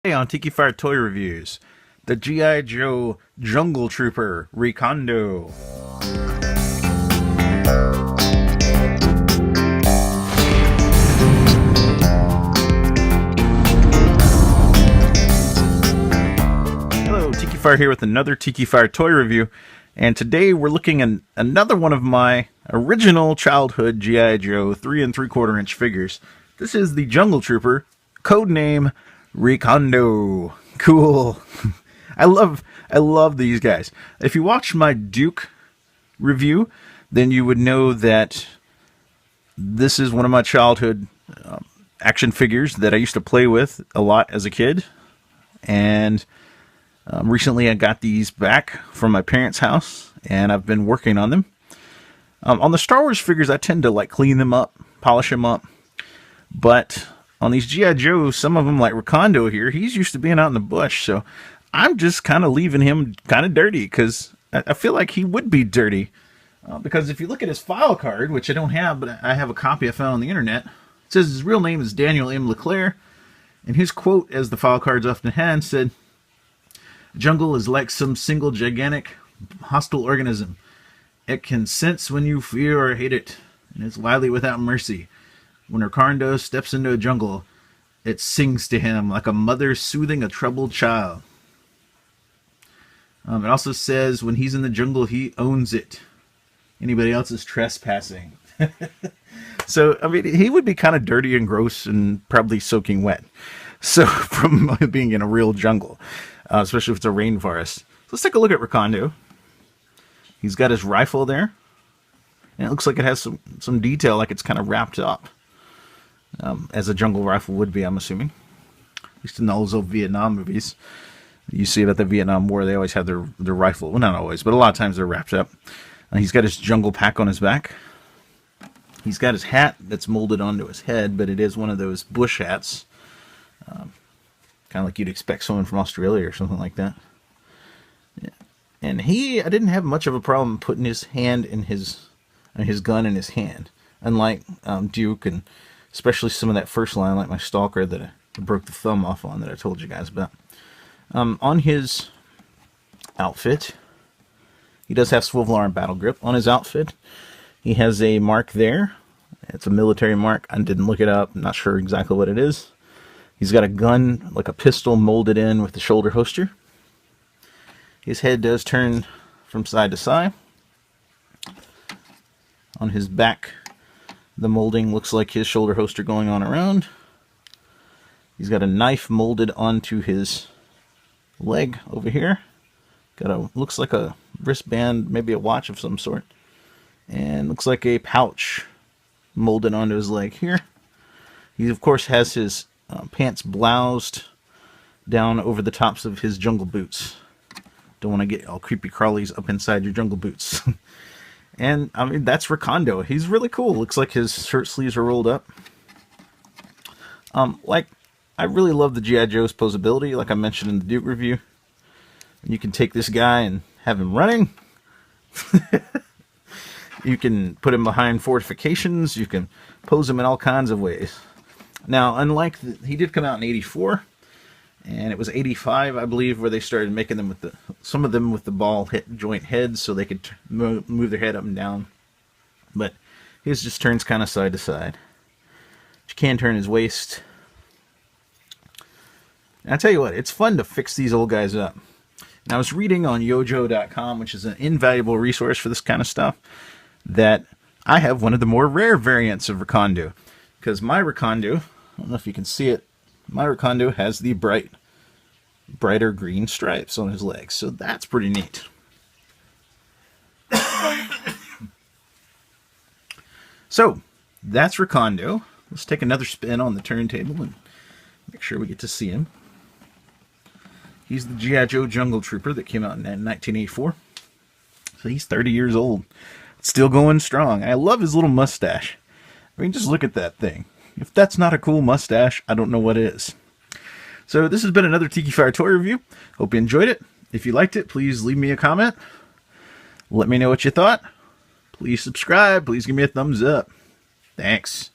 Hey, on Tikifire Toy Reviews, the G.I. Joe Jungle Trooper RECONDO. Hello, Tikifire here with another Tikifire Toy Review, and today we're looking at another one of my original childhood G.I. Joe 3 3/4 inch figures. This is the Jungle Trooper, codename RECONDO. Cool. I love these guys. If you watched my Duke review, then you would know that this is one of my childhood action figures that I used to play with a lot as a kid. And recently I got these back from my parents' house, and I've been working on them. On the Star Wars figures, I tend to like clean them up, polish them up. But on these G.I. Joes, some of them, like RECONDO here, he's used to being out in the bush, so I'm just kind of leaving him kind of dirty, because I feel like he would be dirty. Because if you look at his file card, which I don't have, but I have a copy I found on the internet, it says his real name is Daniel M. LeClaire, and his quote, as the file cards often had, said, "Jungle is like some single gigantic hostile organism. It can sense when you fear or hate it, and it's wily without mercy. When RECONDO steps into a jungle, it sings to him like a mother soothing a troubled child." It also says when he's in the jungle, he owns it. Anybody else is trespassing. So, I mean, he would be kind of dirty and gross and probably soaking wet. So, from being in a real jungle, especially if it's a rainforest. So let's take a look at RECONDO. He's got his rifle there, and it looks like it has some detail, like it's kind of wrapped up. As a jungle rifle would be, I'm assuming. At least in those old Vietnam movies. You see it at the Vietnam War, they always have their rifle. Well, not always, but a lot of times they're wrapped up. He's got his jungle pack on his back. He's got his hat that's molded onto his head, but it is one of those bush hats. Kind of like you'd expect someone from Australia or something like that. Yeah. And I didn't have much of a problem putting his hand in his gun in his hand. Unlike Duke, and especially some of that first line, like my Stalker that I broke the thumb off on that I told you guys about. On his outfit, he does have swivel arm battle grip. On his outfit, he has a mark there. It's a military mark. I didn't look it up. I'm not sure exactly what it is. He's got a gun, like a pistol, molded in with the shoulder holster. His head does turn from side to side. On his back, the molding looks like his shoulder holster going on around. He's got a knife molded onto his leg over here. Looks like a wristband, maybe a watch of some sort. And looks like a pouch molded onto his leg here. He, of course, has his pants bloused down over the tops of his jungle boots. Don't want to get all creepy crawlies up inside your jungle boots. And, I mean, that's RECONDO. He's really cool. Looks like his shirt sleeves are rolled up. I really love the G.I. Joe's posability, like I mentioned in the Duke review. You can take this guy and have him running. You can put him behind fortifications. You can pose him in all kinds of ways. Now, unlike he did come out in '84, and it was '85, I believe, where they started making them with some of them with the ball joint heads, so they could move their head up and down. But his just turns kind of side to side. You can turn his waist. And I tell you what, it's fun to fix these old guys up. And I was reading on yojo.com, which is an invaluable resource for this kind of stuff, that I have one of the more rare variants of RECONDO. Because my RECONDO, I don't know if you can see it, my RECONDO has the brighter green stripes on his legs. So that's pretty neat. So, that's RECONDO. Let's take another spin on the turntable and make sure we get to see him. He's the G.I. Joe Jungle Trooper that came out in 1984. So he's 30 years old. Still going strong. I love his little mustache. I mean, just look at that thing. If that's not a cool mustache, I don't know what is. So this has been another Tikifire Toy Review. Hope you enjoyed it. If you liked it, please leave me a comment. Let me know what you thought. Please subscribe. Please give me a thumbs up. Thanks.